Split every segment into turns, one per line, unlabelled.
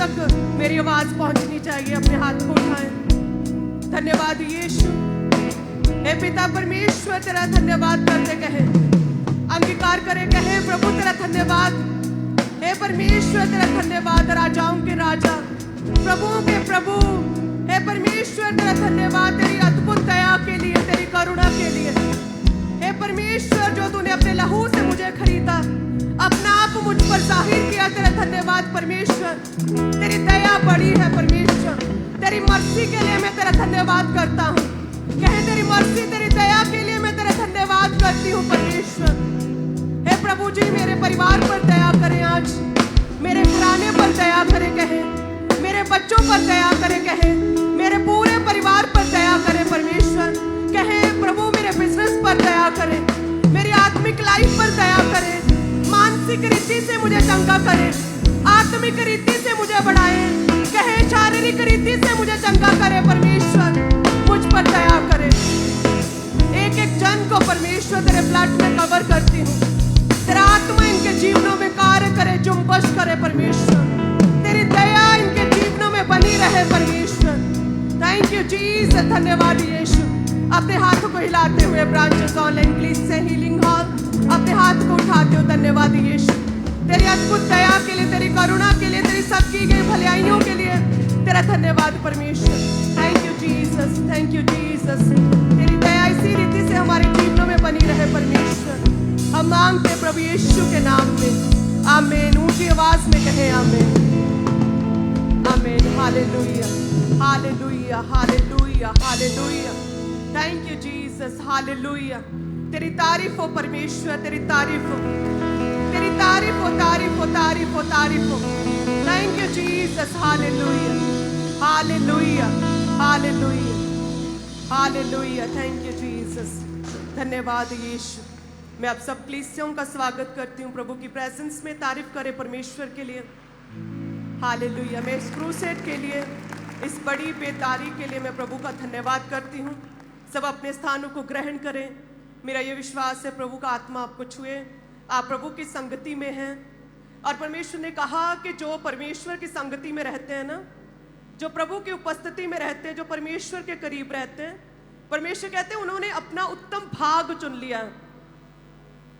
तक मेरी आवाज पहुंचनी चाहिए। अपने हाथ को उठाएं। धन्यवाद यीशु। हे पिता परमेश्वर, तेरा धन्यवाद करते कहे, अंगीकार करे कहे प्रभु तेरा धन्यवाद। हे परमेश्वर तेरा धन्यवाद, राजाओं के राजा, प्रभुओं के प्रभु। हे परमेश्वर तेरा धन्यवाद तेरी अद्भुत दया के लिए, तेरी करुणा के लिए। हे परमेश्वर, जो तूने अपने लहू से मुझे खरीदा, अपना आप मुझ पर जाहिर किया, तेरा धन्यवाद परमेश्वर। तेरी दया बड़ी है परमेश्वर, तेरी मर्सी के लिए मैं तेरा धन्यवाद करता हूँ। कहे तेरी मर्सी तेरी दया के लिए मैं तेरा धन्यवाद करती हूँ परमेश्वर। हे प्रभु जी, मेरे परिवार पर दया करें आज, मेरे घराने पर दया करें कहे, मेरे बच्चों पर दया करें कहे, मेरे पूरे परिवार पर दया करें परमेश्वर। कहे प्रभु मेरे बिजनेस पर दया करें, मेरी आत्मिक लाइफ पर दया करें, मानसिक रीति से मुझे चंगा करें, आत्मिक रीति से मुझे बढ़ाए, कहे शारीरिक रीति से मुझे चंगा करे परमेश्वर। मुझ पर दया करे। एक एक जन को परमेश्वर तेरे ब्लड में कवर करती हूँ। तेरा आत्मा इनके जीवनों में कार्य करे, जुम्बश करे परमेश्वर। तेरी दया इनके जीवनों में बनी रहे परमेश्वर। Thank you Jesus. धन्यवाद यीशु। अपने हाथों को हिलाते हुए ब्रांचेस ऑनलाइन प्लीज से हीलिंग हॉल अपने हाथ को उठाते हो। धन्यवाद यीशु, तेरी अद्भुत दया के लिए, तेरी करुणा के लिए, तेरी सब की गई भलाइयों के लिए तेरा धन्यवाद परमेश्वर। Thank you Jesus, thank you Jesus. तेरी दया इसी रीति से हमारे जीवनों में बनी रहे परमेश्वर। हम मांगते प्रभु यीशु के नाम में, आमीन। ऊंची आवाज में कहे आमीन, आमीन। Hallelujah, hallelujah, hallelujah, hallelujah. Thank you Jesus, hallelujah. तेरी तारीफ हो परमेश्वर, तेरी तारीफ हो, तेरी तारीफ हो, तारीफ हो, तारीफ हो, तारीफ हो। Thank you Jesus, hallelujah, hallelujah, hallelujah, hallelujah. Thank you Jesus. धन्यवाद यीशु। मैं आप सब प्लीज से उनका स्वागत करती हूँ प्रभु की प्रेजेंस में। तारीफ करें परमेश्वर के लिए। हालेलुया। मैं इस क्रूसेड के लिए, इस बड़ी बेदारी के लिए मैं प्रभु का धन्यवाद करती हूँ। सब अपने स्थानों को ग्रहण करें। मेरा ये विश्वास है प्रभु का आत्मा आपको छुए, आप प्रभु की संगति में हैं। और परमेश्वर ने कहा कि जो परमेश्वर की संगति में रहते हैं ना, जो प्रभु की उपस्थिति में रहते हैं, जो परमेश्वर के करीब रहते हैं, परमेश्वर कहते हैं उन्होंने अपना उत्तम भाग चुन लिया है,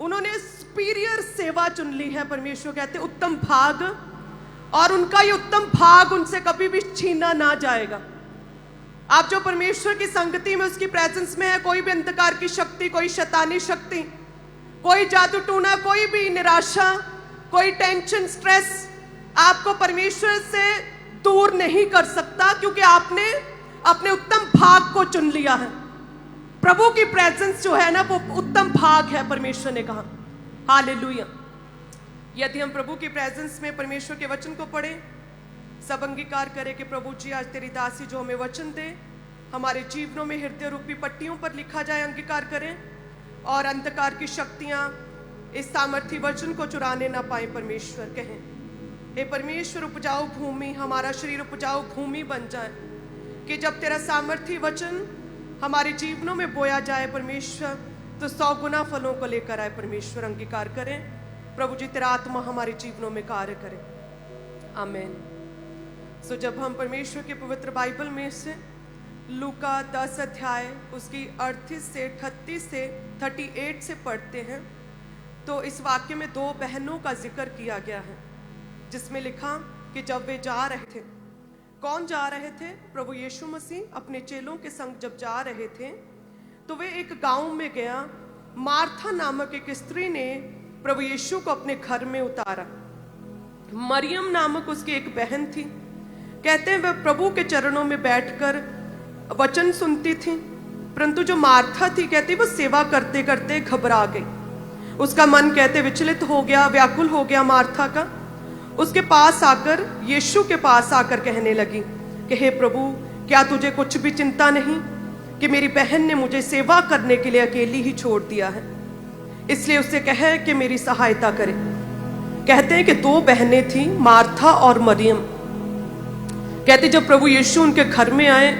उन्होंने सुपीरियर सेवा चुन ली है। परमेश्वर कहते हैं उत्तम भाग, और उनका ये उत्तम भाग उनसे कभी भी छीना ना जाएगा। आप जो परमेश्वर की संगति में, उसकी प्रेजेंस में है, कोई भी अंधकार की शक्ति, कोई शैतानी शक्ति, कोई जादू टूना, कोई भी निराशा, कोई टेंशन, स्ट्रेस आपको परमेश्वर से दूर नहीं कर सकता, क्योंकि आपने अपने उत्तम भाग को चुन लिया है। प्रभु की प्रेजेंस जो है ना, वो उत्तम भाग है, परमेश्वर ने कहा। हालेलुया। यदि हम प्रभु की प्रेजेंस में परमेश्वर के वचन को पढ़ें, सब अंगीकार करें कि प्रभु जी आज तेरी दासी जो हमें वचन दे, हमारे जीवनों में हृदय रूपी पट्टियों पर लिखा जाए। अंगीकार करें, और अंधकार की शक्तियां इस सामर्थी वचन को चुराने ना पाए। परमेश्वर कहें, हे परमेश्वर, उपजाऊ भूमि, हमारा शरीर उपजाऊ भूमि बन जाए, कि जब तेरा सामर्थी वचन हमारे जीवनों में बोया जाए परमेश्वर, तो 100 गुना फलों को लेकर आए। परमेश्वर अंगीकार करें, प्रभु जी तेरा आत्मा हमारे जीवनों में कार्य करे। आमीन। सो जब हम परमेश्वर के पवित्र बाइबल में से लूका 10 अध्याय उसकी 38 से 38 से 38 से पढ़ते हैं, तो इस वाक्य में 2 बहनों का जिक्र किया गया है, जिसमें लिखा कि जब वे जा रहे थे, कौन जा रहे थे? प्रभु यीशु मसीह अपने चेलों के संग जब जा रहे थे, तो वे एक गांव में गया। मार्था नामक एक स्त्री ने प्रभु यीशु को अपने घर में उतारा। मरियम नामक उसकी एक बहन थी। कहते हैं वह प्रभु के चरणों में बैठकर वचन सुनती थी, परंतु जो मार्था थी, कहती वो सेवा करते करते घबरा गई। उसका मन कहते विचलित हो गया, व्याकुल हो गया मार्था का। उसके पास आकर, यीशु के पास आकर कहने लगी कि हे प्रभु, क्या तुझे कुछ भी चिंता नहीं कि मेरी बहन ने मुझे सेवा करने के लिए अकेली ही छोड़ दिया है? इसलिए उससे कहे कि मेरी सहायता करे। कहते हैं कि 2 बहनें थी, मार्था और मरियम। कहते जब प्रभु यीशु उनके घर में आए,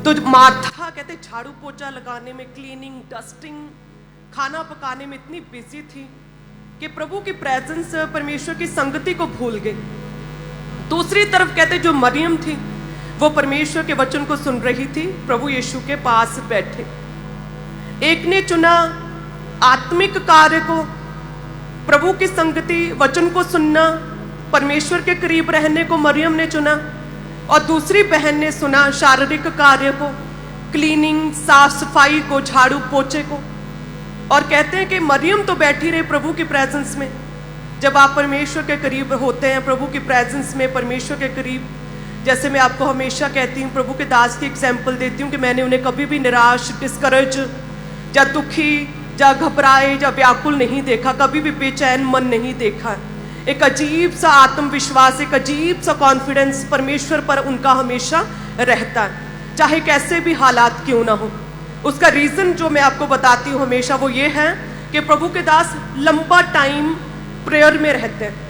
तो मार्था कहते झाड़ू पोछा लगाने में, क्लीनिंग, डस्टिंग, खाना पकाने में इतनी बिजी थी कि प्रभु की प्रेजेंस, परमेश्वर की संगति को भूल गई। दूसरी तरफ कहते जो मरियम थी वो परमेश्वर के वचन को सुन रही थी, प्रभु यीशु के पास बैठे। एक ने चुना आत्मिक कार्य को, प्रभु की संगति, वचन को सुनना, परमेश्वर के करीब रहने को मरियम ने चुना, और दूसरी बहन ने सुना शारीरिक कार्य को, क्लीनिंग, साफ सफाई को, झाड़ू पोछे को। और कहते हैं कि मरियम तो बैठी रही प्रभु की प्रेजेंस में। जब आप परमेश्वर के करीब होते हैं, प्रभु की प्रेजेंस में, परमेश्वर के करीब, जैसे मैं आपको हमेशा कहती हूँ, प्रभु के दास की एग्जाम्पल देती हूँ कि मैंने उन्हें कभी भी निराश, डिस्करेज, या दुखी, या घबराए, या व्याकुल नहीं देखा, कभी भी बेचैन मन नहीं देखा। एक अजीब सा आत्मविश्वास, एक अजीब सा कॉन्फिडेंस परमेश्वर पर उनका हमेशा रहता है, चाहे कैसे भी हालात क्यों ना हो। उसका रीजन जो मैं आपको बताती हूँ हमेशा वो ये है कि प्रभु के दास लंबा टाइम प्रेयर में रहते हैं।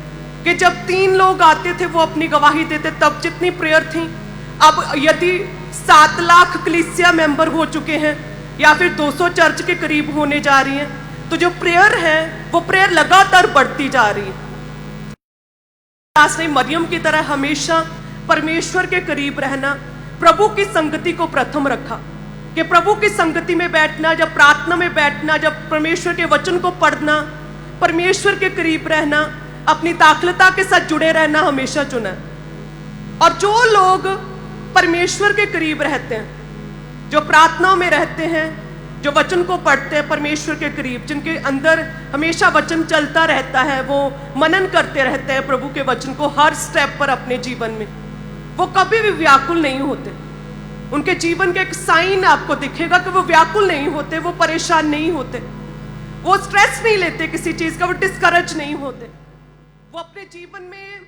कि जब 3 लोग आते थे वो अपनी गवाही देते, तब जितनी प्रेयर थी, अब यदि 7 लाख कलीसिया मेंबर हो चुके हैं या फिर 200 चर्च के करीब होने जा रही है, तो जो प्रेयर है वो प्रेयर लगातार बढ़ती जा रही है। दास ने मरियम की तरह हमेशा परमेश्वर के करीब रहना, प्रभु की संगति को प्रथम रखा। कि प्रभु की संगति में बैठना, जब प्रार्थना में बैठना, जब परमेश्वर के वचन को पढ़ना, परमेश्वर के करीब रहना, अपनी दाखलता के साथ जुड़े रहना हमेशा चुना। और जो लोग परमेश्वर के करीब रहते हैं, जो प्रार्थनाओं में रहते हैं, जो वचन को पढ़ते हैं परमेश्वर के करीब, जिनके अंदर हमेशा वचन चलता रहता है, वो मनन करते रहते हैं प्रभु के वचन को हर स्टेप पर अपने जीवन में, वो कभी भी व्याकुल नहीं होते। उनके जीवन का एक साइन आपको दिखेगा कि वो व्याकुल नहीं होते, वो परेशान नहीं होते, वो स्ट्रेस नहीं लेते किसी चीज का, वो डिस्करेज नहीं होते, वो अपने जीवन में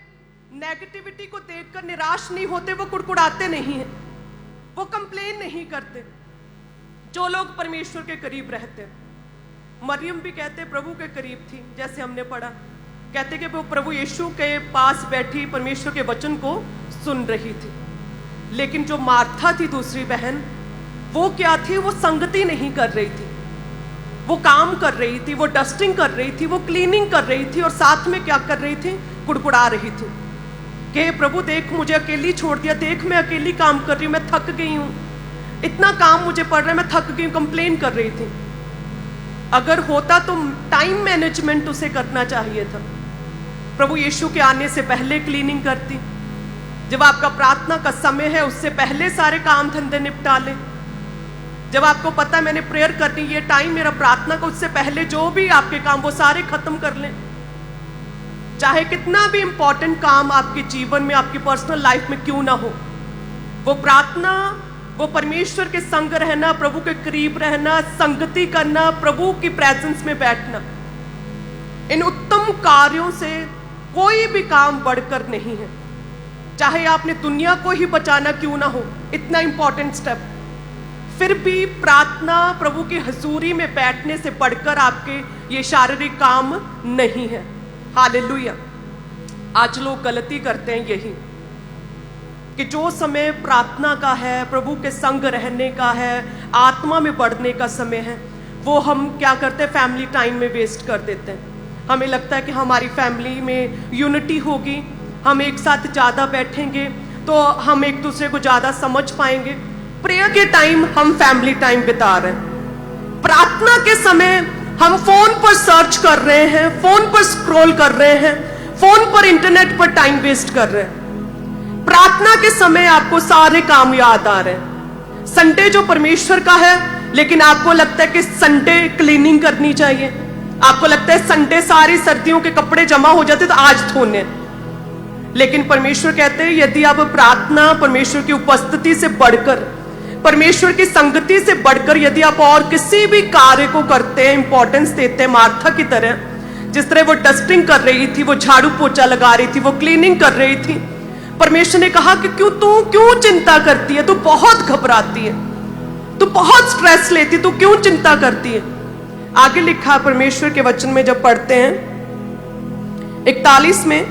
नेगेटिविटी को देखकर निराश नहीं होते, वो कुड़कुड़ाते नहीं हैं, वो कंप्लेन नहीं करते। जो लोग परमेश्वर के करीब रहते हैं, मरियम भी कहते प्रभु के करीब थी, जैसे हमने पढ़ा, कहते कि वो प्रभु यीशु के पास बैठी परमेश्वर के वचन को सुन रही थी। लेकिन जो मार्था थी दूसरी बहन, वो क्या थी, वो संगति नहीं कर रही थी, वो काम कर रही थी, वो डस्टिंग कर रही थी, वो क्लीनिंग कर रही थी, और साथ में क्या कर रही थी, कुड़कुड़ा रही थी कि प्रभु देख मुझे अकेली छोड़ दिया, देख मैं अकेली काम कर रही हूँ, मैं थक गई हूँ, इतना काम मुझे पड़ रहा है, मैं थक गई हूँ, कंप्लेन कर रही थी। अगर होता तो टाइम मैनेजमेंट उसे करना चाहिए था, प्रभु यीशु के आने से पहले क्लीनिंग करती, जब आपका प्रार्थना का समय है उससे पहले सारे काम धंधे निपटा ले, जब आपको पता मैंने प्रेयर करनी, ये टाइम मेरा प्रार्थना का, उससे पहले जो भी आपके काम वो सारे खत्म कर लें। चाहे कितना भी इंपॉर्टेंट काम आपके जीवन में, आपकी पर्सनल लाइफ में क्यों ना हो, वो प्रार्थना, वो परमेश्वर के संग रहना, प्रभु के करीब रहना, संगति करना, प्रभु की प्रेजेंस में बैठना, इन उत्तम कार्यों से कोई भी काम बढ़कर नहीं है। चाहे आपने दुनिया को ही बचाना क्यों ना हो, इतना इंपॉर्टेंट स्टेप, फिर भी प्रार्थना, प्रभु की हजूरी में बैठने से बढ़कर आपके ये शारीरिक काम नहीं है। हालेलुया। आज लोग गलती करते हैं यही कि जो समय प्रार्थना का है, प्रभु के संग रहने का है, आत्मा में बढ़ने का समय है, वो हम क्या करते हैं, फैमिली टाइम में वेस्ट कर देते हैं। हमें लगता है कि हमारी फैमिली में यूनिटी होगी, हम एक साथ ज़्यादा बैठेंगे तो हम एक दूसरे को ज़्यादा समझ पाएंगे। प्रेयर के टाइम हम फैमिली टाइम बिता रहे हैं, प्रार्थना के समय हम फोन पर सर्च कर रहे हैं, फोन पर स्क्रॉल कर रहे हैं, फोन पर इंटरनेट पर टाइम वेस्ट कर रहे हैं। प्रार्थना के समय आपको सारे काम याद आ रहे हैं। संडे जो परमेश्वर का है, लेकिन आपको लगता है कि संडे क्लीनिंग करनी चाहिए, आपको लगता है संडे सारी सर्दियों के कपड़े जमा हो जाते तो आज धोने। लेकिन परमेश्वर कहते हैं यदि आप प्रार्थना, परमेश्वर की उपस्थिति से बढ़कर, परमेश्वर की संगति से बढ़कर यदि आप और किसी भी कार्य को करते हैं, इंपॉर्टेंस देते हैं, मार्था की तरह, जिस तरह वो डस्टिंग कर रही थी, वो झाड़ू पोछा लगा रही थी, वो क्लीनिंग कर रही थी, परमेश्वर ने कहा कि क्यों चिंता करती है, तू बहुत घबराती है, तू बहुत स्ट्रेस लेती, तू क्यों चिंता करती है। आगे लिखा परमेश्वर के वचन में जब पढ़ते हैं 41 में,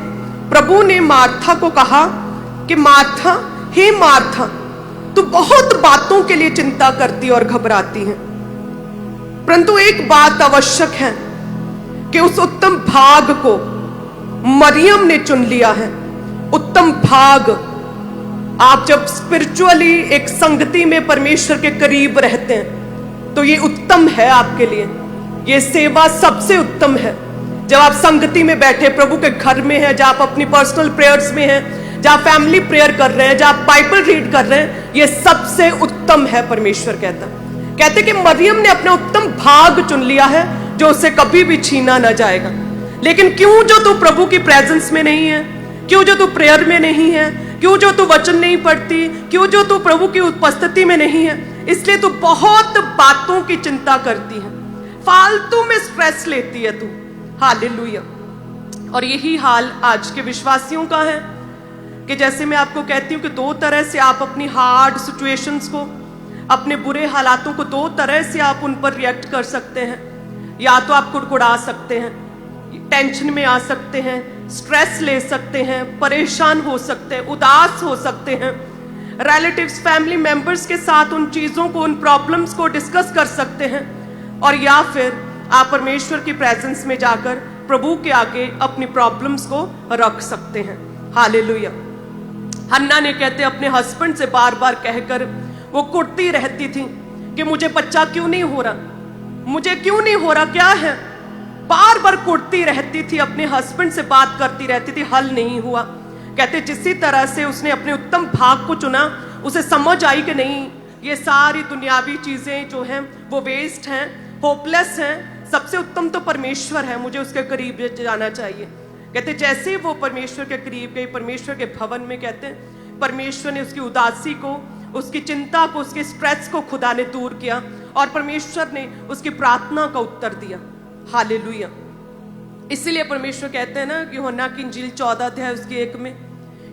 प्रभु ने मार्था को कहा कि मार्था, हे मार्था, तू बहुत बातों के लिए चिंता करती और घबराती है, परंतु एक बात आवश्यक है कि उस उत्तम भाग को मरियम ने चुन लिया है, उत्तम भाग। आप जब स्पिरिचुअली एक संगति में परमेश्वर के करीब रहते हैं तो ये उत्तम है आपके लिए। ये सेवा सबसे उत्तम है। जब आप संगति में बैठे प्रभु के घर में हैं, जब आप अपनी पर्सनल प्रेयर्स में हैं, जब आप फैमिली प्रेयर कर रहे हैं, जब आप बाइबल रीड कर रहे हैं, ये सबसे उत्तम है। परमेश्वर कहते कि मरियम ने अपना उत्तम भाग चुन लिया है जो उसे कभी भी छीना ना जाएगा। लेकिन क्यों जो तू प्रभु की प्रेजेंस में नहीं है, क्यों जो तू प्रेयर में नहीं है, क्यों जो तू वचन नहीं पढ़ती, क्यों जो तू प्रभु की उपस्थिति में नहीं है, इसलिए तू बहुत बातों की चिंता करती है, फालतू में स्ट्रेस लेती है तू। हालेलुया। और यही हाल आज के विश्वासियों का है कि जैसे मैं आपको कहती हूं कि दो तरह से आप अपनी हार्ड सिचुएशंस को, अपने बुरे हालातों को दो तरह से आप उन पर रिएक्ट कर सकते हैं। या तो आप कुड़कुड़ा सकते हैं, टेंशन में आ सकते हैं, स्ट्रेस ले सकते हैं, परेशान हो सकते हैं, उदास हो सकते हैं, रिलेटिव्स फैमिली मेंबर्स के साथ उन चीजों को, उन प्रॉब्लम्स को डिस्कस कर सकते हैं। और या फिर आप परमेश्वर की प्रेजेंस में जाकर प्रभु के आगे अपनी प्रॉब्लम्स को रख सकते हैं। हालेलुया। हन्ना ने कहते अपने हस्बैंड से बार बार कहकर वो कुटती रहती थी कि मुझे बच्चा क्यों नहीं हो रहा, मुझे क्यों नहीं हो रहा, क्या है। बार बार कुटती रहती थी, अपने हस्बैंड से बात करती रहती थी, हल नहीं हुआ। कहते जिसी तरह से उसने अपने उत्तम भाग को चुना, उसे समझ आई कि नहीं, ये सारी दुनियावी चीजें जो हैं वो वेस्ट हैं, होपलेस हैं, सबसे उत्तम तो परमेश्वर है, मुझे उसके करीब जाना चाहिए। कहते जैसे ही वो परमेश्वर के करीब गई, परमेश्वर के भवन में, कहते परमेश्वर ने उसकी उदासी को, उसकी चिंता को, उसके स्ट्रेस को खुदा ने दूर किया और परमेश्वर ने उसकी प्रार्थना का उत्तर दिया। हालेलुया। इसीलिए परमेश्वर कहते हैं ना कि यूहन्ना की इंजील 14 अध्याय उसके 1 में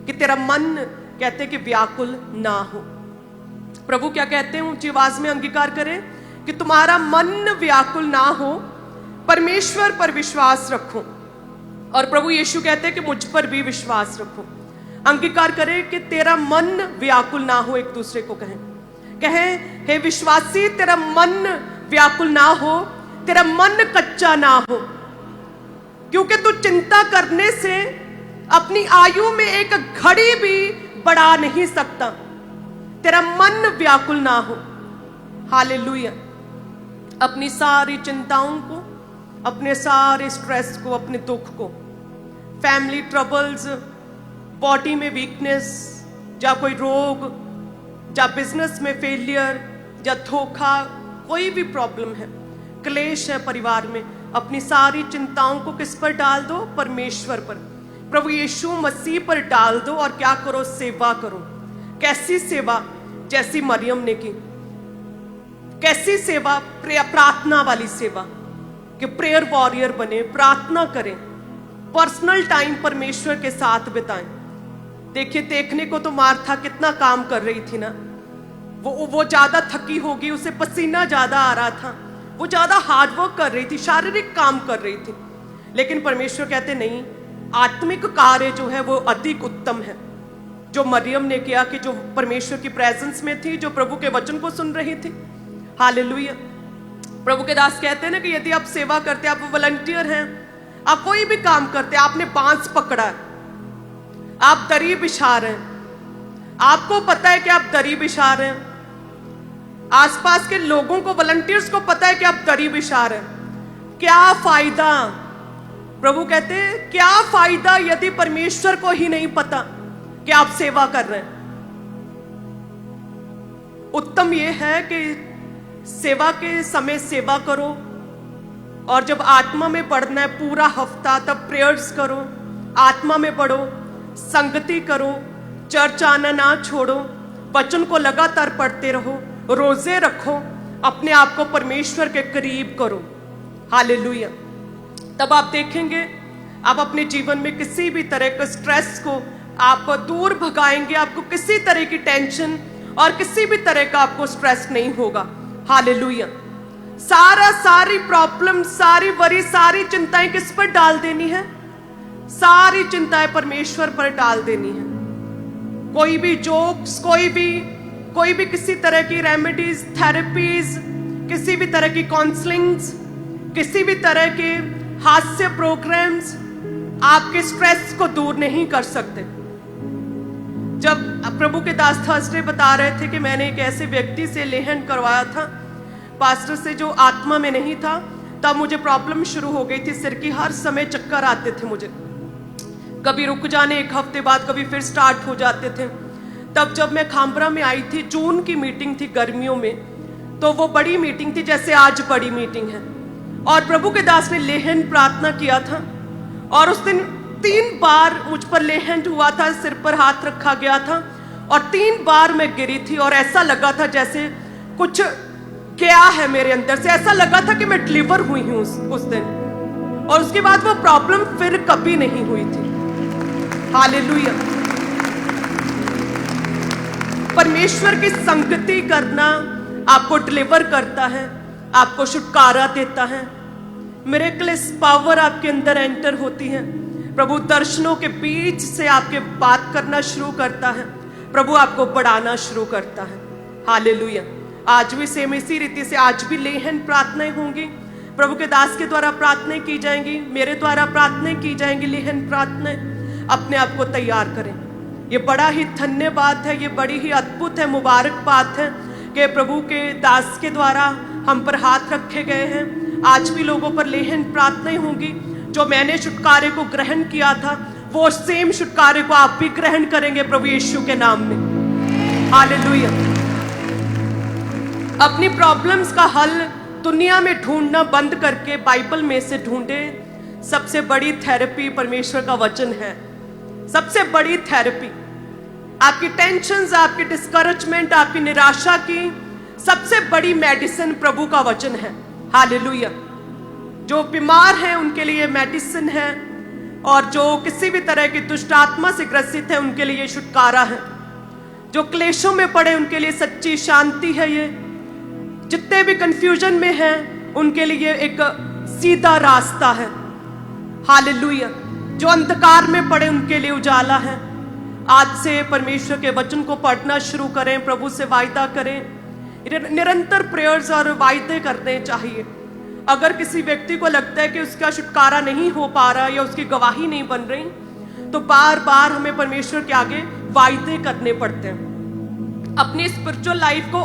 कि तेरा मन, कहते कि व्याकुल ना हो। प्रभु क्या कहते हैं, ऊंची आवाज में अंगीकार करें कि तुम्हारा मन व्याकुल ना हो, परमेश्वर पर विश्वास रखो। और प्रभु यीशु कहते हैं कि मुझ पर भी विश्वास रखो। अंगीकार करें कि तेरा मन व्याकुल ना हो। एक दूसरे को कहें हे विश्वासी, तेरा मन व्याकुल ना हो, तेरा मन कच्चा ना हो, क्योंकि तू चिंता करने से अपनी आयु में एक घड़ी भी बढ़ा नहीं सकता। तेरा मन व्याकुल ना हो। हालेलुया। अपनी सारी चिंताओं को, अपने सारे स्ट्रेस को, अपने दुख को, फैमिली ट्रबल्स, बॉडी में वीकनेस, या कोई रोग, या बिजनेस में फेलियर, या धोखा, कोई भी प्रॉब्लम है, क्लेश है परिवार में, अपनी सारी चिंताओं को किस पर डाल दो? परमेश्वर पर, प्रभु यीशु मसीह पर डाल दो। और क्या करो? सेवा करो। कैसी सेवा? जैसी मरियम ने की। कैसी सेवा? प्रार्थना वाली सेवा, कि प्रेयर वॉरियर बने, प्रार्थना करें, पर्सनल टाइम परमेश्वर के साथ बिताएं। देखिए, देखने को तो मार्था कितना काम कर रही थी ना, वो ज्यादा थकी होगी, उसे पसीना ज्यादा आ रहा था, वो ज्यादा हार्डवर्क कर रही थी, शारीरिक काम कर रही थी। लेकिन परमेश्वर कहते नहीं, आत्मिक कार्य जो है वो अधिक उत्तम है, जो मरियम ने किया, कि जो परमेश्वर की प्रेजेंस में थी, जो प्रभु के वचन को सुन रही थी। हालेलुया। प्रभु के दास कहते हैं ना कि यदि आप सेवा करते, आप वॉलंटियर हैं, आप कोई भी काम करते, आपने बांस पकड़ा है, आप दरी बिछा रहे हैं, आपको पता है कि आप दरी बिछा रहे हैं, आसपास के लोगों को, वॉलंटियर्स को पता है कि आप दरी बिछा रहे हैं, क्या फायदा? प्रभु कहते हैं क्या फायदा यदि परमेश्वर को ही नहीं पता कि आप सेवा कर रहे हैं। उत्तम यह है कि सेवा के समय सेवा करो, और जब आत्मा में बढ़ना है पूरा हफ्ता, तब प्रेयर्स करो, आत्मा में बढ़ो, संगति करो, चर्च आना ना छोड़ो, वचन को लगातार पढ़ते रहो, रोजे रखो, अपने आप को परमेश्वर के करीब करो। हालेलुया। तब आप देखेंगे आप अपने जीवन में किसी भी तरह के स्ट्रेस को आप दूर भगाएंगे, आपको किसी तरह की टेंशन और किसी भी तरह का आपको स्ट्रेस नहीं होगा। हालेलुया। सारी प्रॉब्लम, सारी वरी, सारी चिंताएं किस पर डाल देनी है? सारी चिंताएं परमेश्वर पर डाल देनी है। कोई भी जोक्स, कोई भी किसी तरह की रेमेडीज, थेरेपीज, किसी भी तरह की काउंसलिंग्स, किसी भी तरह के हास्य प्रोग्राम्स आपके स्ट्रेस को दूर नहीं कर सकते। जब प्रभु के दास थर्सडे बता रहे थे कि मैंने एक ऐसे व्यक्ति से लेहन करवाया था, पास्टर से, जो आत्मा में नहीं था, तब मुझे प्रॉब्लम शुरू हो गई थी। सिर की हर समय चक्कर आते थे मुझे, कभी रुक जाने, एक हफ्ते बाद कभी फिर स्टार्ट हो जाते थे। तब जब मैं खामबरा में आई थी, जून की मीटिंग थी गर्मियों में, तो वो बड़ी मीटिंग थी जैसे आज बड़ी मीटिंग है, और प्रभु के दास ने लेहन प्रार्थना किया था। और उस दिन 3 बार मुझ पर लेहन हुआ था, सिर पर हाथ रखा गया था, और 3 बार मैं गिरी थी, और ऐसा लगा था जैसे कुछ क्या है मेरे अंदर से, ऐसा लगा था कि मैं डिलीवर हुई हूं उस दिन। और उसके बाद वो प्रॉब्लम फिर कभी नहीं हुई थी। हालेलुया। परमेश्वर की संगति करना आपको डिलीवर करता है, आपको छुटकारा देता है। मिरेकल्स पावर आपके अंदर एंटर होती है। प्रभु दर्शनों के बीच से आपके बात करना शुरू करता है, प्रभु आपको बढ़ाना शुरू करता है। हालेलुया। आज भी सेम इसी रीति से आज भी लेहन प्रार्थनाएं होंगी, प्रभु के दास के द्वारा प्रार्थनाएं की जाएंगी, मेरे द्वारा प्रार्थनाएं की जाएंगी, लेहन प्रार्थनाएं। अपने आप को तैयार करें। ये बड़ा ही धन्य बात है, ये बड़ी ही अद्भुत है, मुबारक बात है कि प्रभु के दास के द्वारा हम पर हाथ रखे गए हैं। आज भी लोगों पर लेहन प्रार्थनाएं होंगी। जो मैंने छुटकारे को ग्रहण किया था, वो सेम छुटकारे को आप भी ग्रहण करेंगे प्रभु यीशु के नाम में। हालेलुया। अपनी प्रॉब्लम्स का हल दुनिया में ढूंढना बंद करके बाइबल में से ढूंढे। सबसे बड़ी थेरेपी परमेश्वर का वचन है, सबसे बड़ी थेरेपी। आपकी टेंशन्स, आपकी डिस्करेजमेंट, आपकी निराशा की सबसे बड़ी मेडिसिन प्रभु का वचन है। हालेलुया। जो बीमार हैं उनके लिए मेडिसिन है, और जो किसी भी तरह की दुष्ट आत्मा से ग्रसित है उनके लिए छुटकारा है। जो क्लेशों में पड़े उनके लिए सच्ची शांति है। ये जितने भी कंफ्यूजन में हैं उनके लिए एक सीधा रास्ता है। हालेलुया। जो अंधकार में पड़े उनके लिए उजाला है। आज से परमेश्वर के वचन को पढ़ना शुरू करें, प्रभु से वायदा करें। निरंतर प्रेयर्स और वायदे करने चाहिए। अगर किसी व्यक्ति को लगता है कि उसका छुटकारा नहीं हो पा रहा या उसकी गवाही नहीं बन रही, तो बार बार हमें परमेश्वर के आगे वायदे करने पड़ते हैं। अपनी स्पिरिचुअल लाइफ को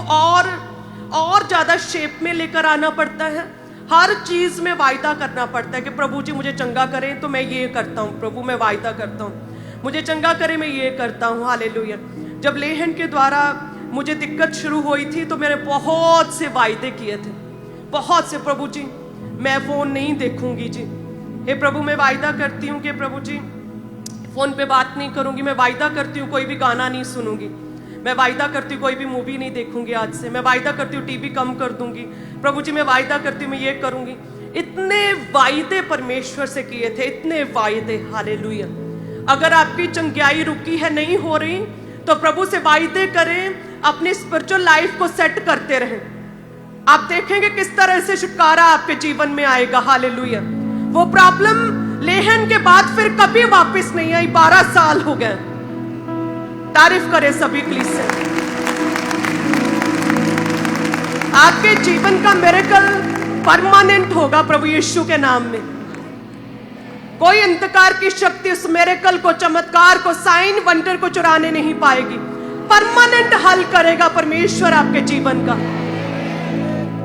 और ज्यादा शेप में लेकर आना पड़ता है। हर चीज में वायदा करना पड़ता है कि प्रभु जी मुझे चंगा करें तो मैं ये करता हूँ, प्रभु मैं वायदा करता हूँ, मुझे चंगा करें मैं ये करता हूँ। हालेलुया। जब लेहन के द्वारा मुझे दिक्कत शुरू हुई थी तो मैंने बहुत से वायदे किए थे, बहुत से। प्रभु जी मैं फोन नहीं देखूंगी जी, हे प्रभु मैं वायदा करती हूँ कि प्रभु जी फोन पे बात नहीं करूंगी, मैं वायदा करती हूँ कोई भी गाना नहीं सुनूंगी, मैं वायदा करती हूँ कोई भी मूवी नहीं देखूंगी आज से, मैं वायदा करती हूँ टीवी कम कर दूंगी, प्रभु जी मैं वायदा करती हूँ मैं ये करूंगी। इतने वायदे परमेश्वर से किए थे, इतने वायदे। हालेलुया। अगर आपकी चंगाई रुकी है, नहीं हो रही, तो प्रभु से वायदे करें, अपनी स्पिरिचुअल लाइफ को सेट करते रहें। आप देखेंगे किस तरह से छुटकारा आपके जीवन में आएगा। हालेलुया। वो प्रॉब्लम लेहन के बाद फिर कभी वापस नहीं आई। 12 साल हो गए। तारीफ करें सभी कलीसिया। आपके जीवन का मिरेकल परमानेंट होगा प्रभु यीशु के नाम में। कोई अंधकार की शक्ति उस मिरेकल को, चमत्कार को, साइन वंडर को चुराने नहीं पाएगी। परमानेंट हल करेगा परमेश्वर आपके जीवन का।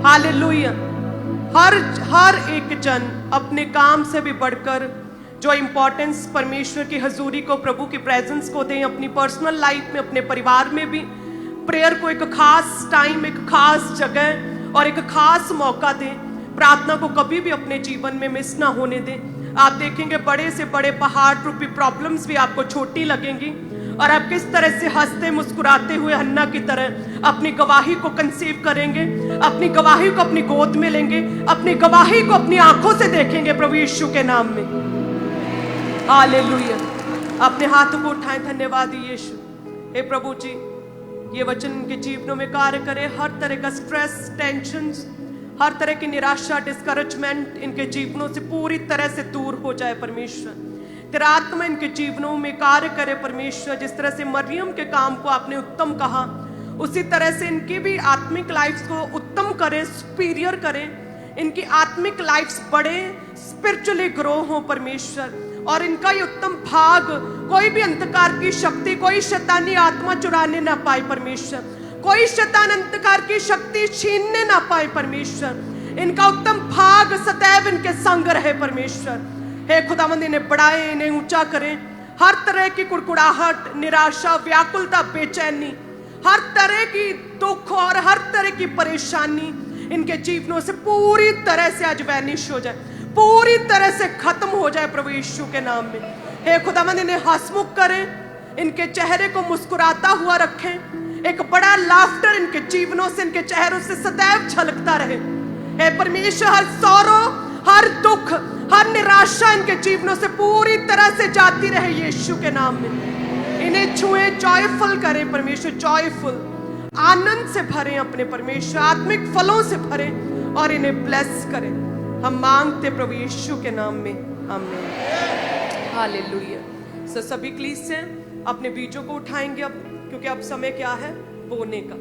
हालेलुया। हर एक जन अपने काम से भी बढ़कर जो इंपॉर्टेंस परमेश्वर की हजूरी को, प्रभु की प्रेजेंस को दें। अपनी पर्सनल लाइफ में, अपने परिवार में भी प्रेयर को एक खास टाइम, एक खास जगह और एक खास मौका दें। प्रार्थना को कभी भी अपने जीवन में मिस ना होने दें। आप देखेंगे बड़े से बड़े पहाड़ रूपी प्रॉब्लम्स भी आपको छोटी लगेंगी, और आप किस तरह से हंसते मुस्कुराते हुए हन्ना की तरह अपनी गवाही को कंसीव करेंगे, अपनी गवाही को अपनी गोद में लेंगे, अपनी गवाही को अपनी आंखों से देखेंगे प्रभु यीशु के नाम में। हालेलुया। अपने हाथों को उठाएं। धन्यवाद यीशु। हे प्रभु जी ये वचन इनके जीवनों में कार्य करे। हर तरह का स्ट्रेस, टेंशन, हर तरह की निराशा, डिस्करेजमेंट इनके जीवनों से पूरी तरह से दूर हो जाए परमेश्वर। तेरा आत्मा इनके जीवनों में कार्य करे परमेश्वर। जिस तरह से मरियम के काम को आपने उत्तम कहा, उसी तरह से इनकी भी आत्मिक लाइफ को उत्तम करें, सुपीरियर करें। इनकी आत्मिक लाइफ बढ़े, स्पिरिचुअली ग्रो हो परमेश्वर, और इनका ये उत्तम भाग कोई भी अंधकार की शक्ति, कोई शैतानी आत्मा चुराने ना पाए परमेश्वर, कोई शैतान अंधकार की शक्ति छीनने ना पाए परमेश्वर। इनका उत्तम भाग सदैव इनके संग रहे परमेश्वर। हे खुदावंद, इन्हें बढ़ाए, इन्हें ऊंचा करें। हर तरह की कुड़कुड़ाहट, निराशा, व्याकुलता, बेचैनी, हर तरह की दुख और हर तरह की परेशानी इनके जीवनों से पूरी तरह से आज वैनिश हो जाए, पूरी तरह से खत्म हो जाए प्रभु यीशु के नाम में। हे खुदावंद, इन्हें हंसमुख करें, इनके चेहरे को मुस्कुराता हुआ रखें। एक बड़ा लाफ्टर इनके जीवनों से, इनके चेहरों से सदैव झलकता रहे। हे परमेश्वर, हर सौरो, हर दुख, हर निराशा इनके जीवनों से पूरी तरह से जाती रहे यीशु के नाम में। इन्हें छुए, जॉयफुल करें परमेश्वर, जॉयफुल, आनंद से भरें अपने परमेश्वर, आत्मिक फलों से भरें और इन्हें ब्लेस करें। हम मांगते प्रभु यीशु के नाम में, आमीन, हालेलुया। सो सभी कलीसिया अपने बीजों को उठाएंगे अब, क्योंकि अब समय क्या है? बोने का।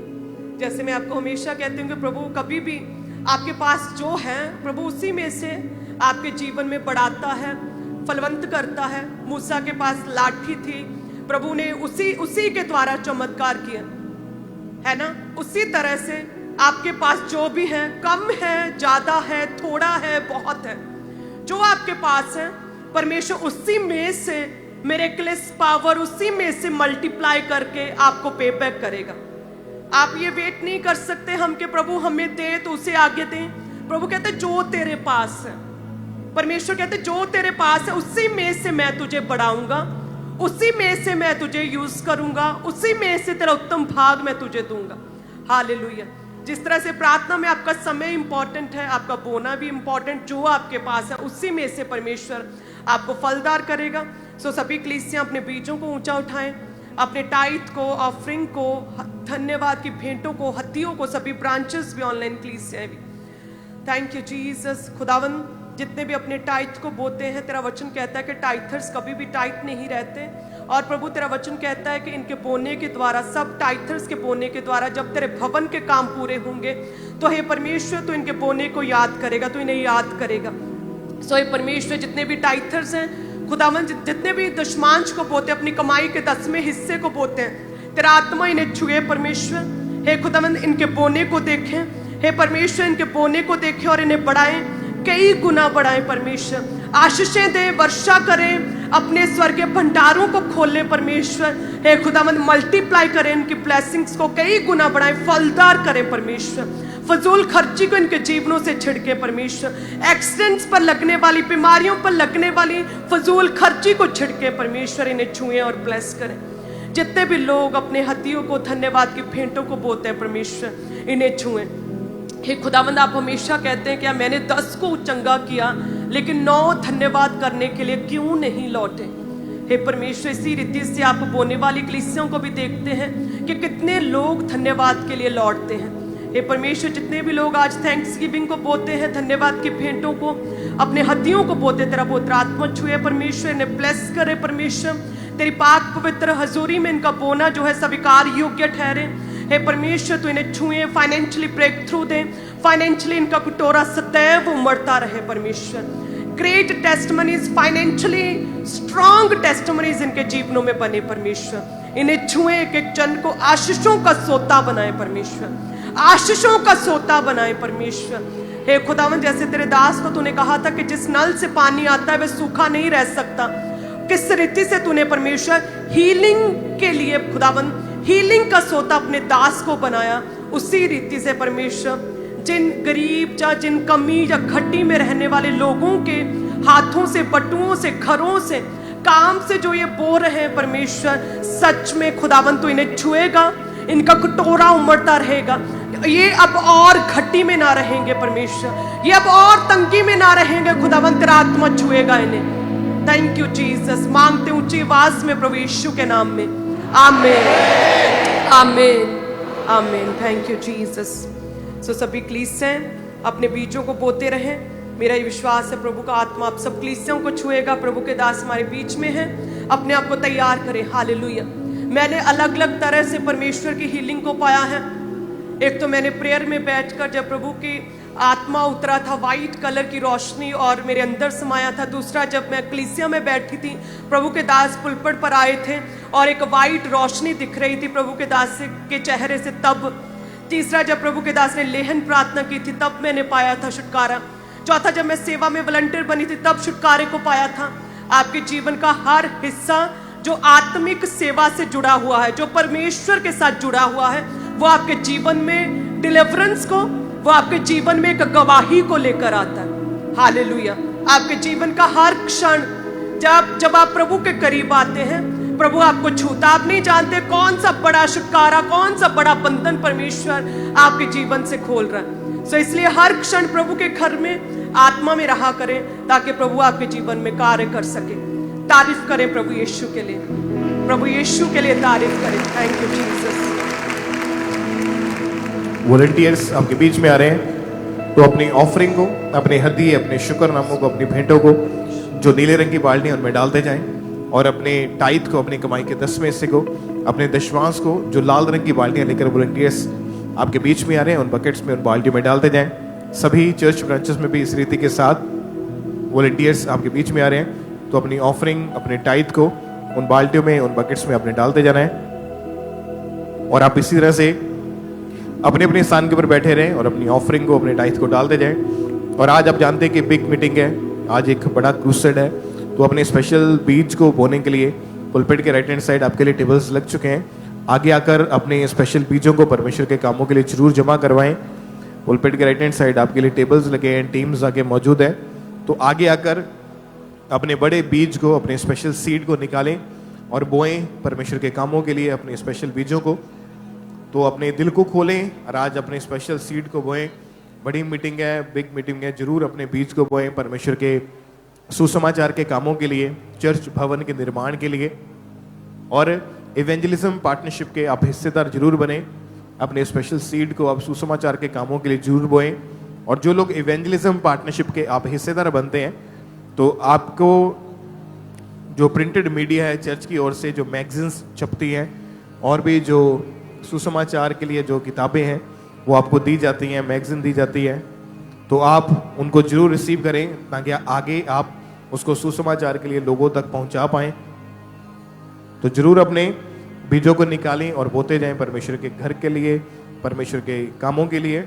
जैसे मैं आपको हमेशा कहती हूँ कि प्रभु कभी भी आपके पास जो है, प्रभु उसी में से आपके जीवन में बढ़ाता है, फलवंत करता है। मूसा के पास लाठी थी, प्रभु ने उसी के द्वारा चमत्कार किया, है ना। उसी तरह से आपके पास जो भी है, कम है, ज्यादा है, थोड़ा है, बहुत है, जो आपके पास है, परमेश्वर उसी में से मिरेकलस पावर, उसी में से मल्टीप्लाई करके आपको पे बैक करेगा। आप ये वेट नहीं कर सकते हम कि प्रभु हमें दे तो उसे आगे दें। प्रभु कहते जो तेरे पास है, परमेश्वर कहते जो तेरे पास है उसी में से मैं तुझे बढ़ाऊंगा, उसी में से मैं तुझे यूज करूंगा, उसी में से तेरा उत्तम भाग मैं तुझे दूंगा। हालेलुया। जिस तरह से प्रार्थना में आपका समय इंपॉर्टेंट है, आपका बोना भी इंपॉर्टेंट, जो आपके पास है उसी में से परमेश्वर आपको फलदार करेगा। सो सभी कलीसियां अपने बीजों को ऊंचा उठाएं, अपने टाइट को, ऑफरिंग को, धन्यवाद की भेंटों को, हत्तियों को, सभी ब्रांचेस भी, ऑनलाइन कलीसियां भी। Thank you Jesus. खुदावन, जितने भी अपने टाइट को बोते हैं, तेरा वचन कहता है कि टाइथर्स कभी भी टाइट नहीं रहते। और प्रभु तेरा वचन कहता है कि इनके बोने के द्वारा, सब टाइथर्स के बोने के द्वारा जब तेरे भवन के काम पूरे होंगे तो हे परमेश्वर तू इनके बोने को याद करेगा, तू इन्हें याद करेगा। सो हे परमेश्वर, जितने भी टाइथर्स हैं खुदावन, जितने भी दशमांश को बोते, अपनी कमाई के 10वें हिस्से को बोते हैं, तेरा आत्मा इन्हें छुए परमेश्वर। हे खुदावन, इनके बोने को देखें, हे परमेश्वर, इनके बोने को देखें और इन्हें बढ़ाएं, कई गुना बढ़ाएं परमेश्वर। आशीषें दे, वर्षा करें, अपने स्वर्गीय भंडारों को खोलें परमेश्वर। हे खुदावंद, मल्टीप्लाई करें, इनकी ब्लेसिंग्स को कई गुना बढ़ाएं, फलदार करें परमेश्वर। फजूल खर्ची को इनके जीवनों से छिड़के परमेश्वर। एक्सीडेंट्स पर लगने वाली, बीमारियों पर लगने वाली फजूल खर्ची को छिड़के परमेश्वर, इन्हें छुएं और ब्लेस करें। जितने भी लोग अपने हत्तियों को, धन्यवाद की भेंटों को बोते हैं परमेश्वर, इन्हें छुएं। हे खुदावंद, आप हमेशा कहते हैं कि मैंने 10 को चंगा किया लेकिन 9 धन्यवाद करने के लिए क्यों नहीं लौटे। हे परमेश्वर, इसी रीति से आप बोने वाली कलीसियों को भी देखते हैं कि कितने लोग धन्यवाद के लिए लौटते हैं। हे परमेश्वर, जितने भी लोग आज थैंक्स गिविंग को बोते हैं, धन्यवाद की भेंटों को, अपने हत्तियों को बोते, तेरा पवित्र आत्मा छुए परमेश्वर, इन्हें ब्लेस करे परमेश्वर। तेरी पाक पवित्र हजूरी में इनका बोना जो है स्वीकार योग्य ठहरे। हे परमेश्वर, तू इन्हें छुए, फाइनेंशियली ब्रेक थ्रू दे, फाइनेंशियली इनका कटोरा सदैव उमड़ता रहे परमेश्वर। Great testimonies, financially strong testimonies इनके जीवनों में बने परमेश्वर। इन्हें छुए, एक एक जन को आशीषों का सोता बनाए परमेश्वर, आशीषों का सोता बनाए परमेश्वर। हे खुदावन, जैसे तेरे दास को तूने कहा था कि जिस नल से पानी आता है वह सूखा नहीं रह सकता, किस रीति से तूने परमेश्वर हीलिंग के लिए खुदावन हीलिंग का सोता अपने दास को बनाया, उसी रीति से परमेश्वर जिन गरीब या जिन कमी या घटी में रहने वाले लोगों के हाथों से, बटुओं से, घरों से, काम से जो ये बो रहे हैं परमेश्वर, सच में खुदावन तो इन्हें छुएगा, इनका कटोरा उमड़ता रहेगा। ये अब और घटी में ना रहेंगे परमेश्वर, ये अब और तंगी में ना रहेंगे खुदावन, तेरा आत्मा छुएगा इन्हें। Thank you Jesus. मांगते ऊंची आवाज में प्रभु यीशु के नाम में, आमीन, आमीन, आमीन। Thank you Jesus. सो सभी कलीसियां अपने बीजों को बोते रहें। मेरा ये विश्वास है प्रभु का आत्मा आप सब कलीसियों को छुएगा। प्रभु के दास हमारे बीच में हैं, अपने आप को तैयार करें। हालेलुया। मैंने अलग अलग तरह से परमेश्वर की हीलिंग को पाया है। एक तो मैंने प्रेयर में बैठकर जब प्रभु की आत्मा उतरा था, वाइट कलर की रोशनी और मेरे अंदर समाया था। दूसरा, जब मैं कलीसिया में बैठी थी, प्रभु के दास पुलपट पर आए थे और एक वाइट रोशनी दिख रही थी प्रभु के दास के चेहरे से, तब। तीसरा, जब प्रभु के दास ने लेहन प्रार्थना की थी, तब मैंने पाया था छुटकारा। चौथा, जब मैं सेवा में वॉलंटियर बनी थी, तब छुटकारे को पाया था। आपके जीवन का हर हिस्सा जो आत्मिक सेवा से जुड़ा हुआ है, जो परमेश्वर के साथ जुड़ा हुआ है, वो आपके जीवन में डिलीवरेंस को, वो आपके जीवन में एक गवाही को लेकर आता है। हालेलुया। आपके जीवन का हर क्षण जब आप प्रभु के करीब आते हैं, प्रभु आपको छूता। आप नहीं जानते कौन सा बड़ा छुटकारा, कौन सा बड़ा बंधन परमेश्वर आपके जीवन से खोल रहा है। सो इसलिए हर क्षण प्रभु के घर में आत्मा में रहा करें, ताकि प्रभु आपके जीवन में कार्य कर सके। तारीफ करें प्रभु यीशु के लिए, प्रभु यीशु के लिए तारीफ करें। Thank you Jesus.
वॉलंटियर्स आपके बीच में आ रहे हैं, तो अपनी ऑफरिंग को, अपने हदिये, अपने शुक्रनामों को, अपनी भेंटों को जो नीले रंग की बाल्टी उनमें डालते जाएं, और अपने टाइथ को, अपनी कमाई के 10 में हिस्से को, अपने दशमांश को जो लाल रंग की बाल्टियां लेकर वॉलंटियर्स आपके बीच में आ रहे हैं, उन बकेट्स में, उन बाल्टियों में डालते जाएं। सभी चर्च ब्रांचेस में भी इस रीति के साथ वॉलंटियर्स आपके बीच में आ रहे हैं, तो अपनी ऑफरिंग, अपने टाइथ को उन बाल्टियों में, उन बकेट्स में अपने डालते जाना है। और आप इसी तरह से अपने अपने स्थान के ऊपर बैठे रहें और अपनी ऑफरिंग को, अपने टाइथ को डालते जाएं। और आज आप जानते हैं कि बिग मीटिंग है, आज एक बड़ा क्रूसेड है, तो अपने स्पेशल बीज को बोने के लिए पुलपिट के राइट हैंड साइड आपके लिए टेबल्स लग चुके हैं। आगे आकर अपने स्पेशल बीजों को परमेश्वर के कामों के लिए जरूर जमा करवाएं। पुलपिट के राइट हैंड साइड आपके लिए टेबल्स लगे हैं, टीम्स आगे मौजूद है, तो आगे आकर अपने बड़े बीज को, अपने स्पेशल सीड को निकालें और बोएं परमेश्वर के कामों के लिए अपने स्पेशल बीजों को। तो अपने दिल को खोलें और आज अपने स्पेशल सीड को बोएं। बड़ी मीटिंग है, बिग मीटिंग है, जरूर अपने बीज को बोएं परमेश्वर के सुसमाचार के कामों के लिए, चर्च भवन के निर्माण के लिए, और इवेंजलिज्म पार्टनरशिप के आप हिस्सेदार जरूर बने। अपने स्पेशल सीड को आप सुसमाचार के कामों के लिए जरूर बोएं। और जो लोग इवेंजलिज्म पार्टनरशिप के आप हिस्सेदार बनते हैं, तो आपको जो प्रिंटेड मीडिया है चर्च की ओर से, जो मैगजीन्स छपती हैं, और भी जो सुसमाचार के लिए जो किताबें हैं वो आपको दी जाती हैं, मैगजीन दी जाती है, तो आप उनको जरूर रिसीव करें, ताकि आगे आप उसको सुसमाचार के लिए लोगों तक पहुंचा पाएं। तो जरूर अपने बीजों को निकालें और बोते जाएं परमेश्वर के घर के लिए, परमेश्वर के कामों के लिए।